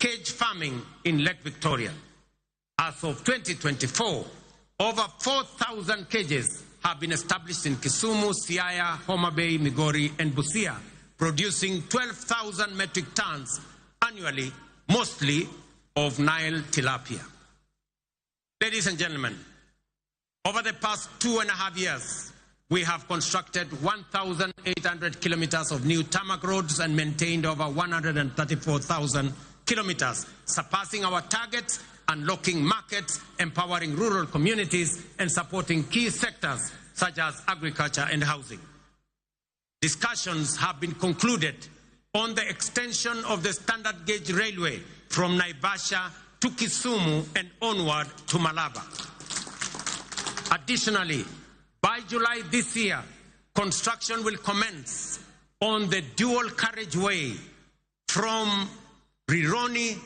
cage farming in Lake Victoria. As of 2024, over 4,000 cages have been established in Kisumu, Siaya, Homa Bay, Migori, and Busia, producing 12,000 metric tons annually, mostly of Nile tilapia. Ladies and gentlemen, over the past 2.5 years, we have constructed 1,800 kilometers of new tarmac roads and maintained over 134,000 kilometers, surpassing our targets, unlocking markets, empowering rural communities, and supporting key sectors such as agriculture and housing. Discussions have been concluded on the extension of the standard gauge railway from Naivasha to Kisumu and onward to Malaba. Additionally, by July this year, construction will commence on the dual carriageway from Rironi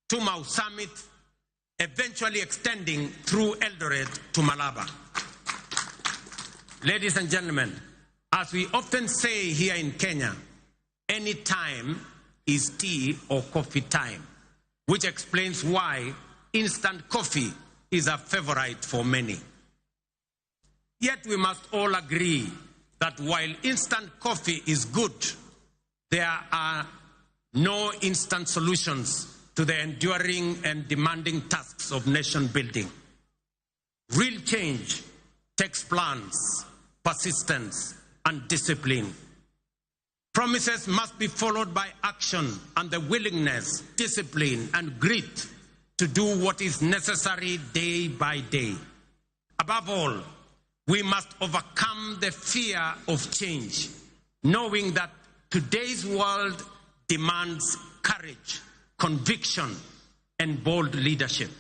to Mau Summit, eventually extending through Eldoret to Malaba. Ladies and gentlemen, as we often say here in Kenya, any time is tea or coffee time, which explains why instant coffee is a favorite for many. Yet we must all agree that while instant coffee is good, there are no instant solutions to the enduring and demanding tasks of nation building. Real change takes plans, persistence, and discipline. Promises must be followed by action and the willingness, discipline, and grit to do what is necessary day by day. Above all, we must overcome the fear of change, knowing that today's world demands courage, conviction, and bold leadership.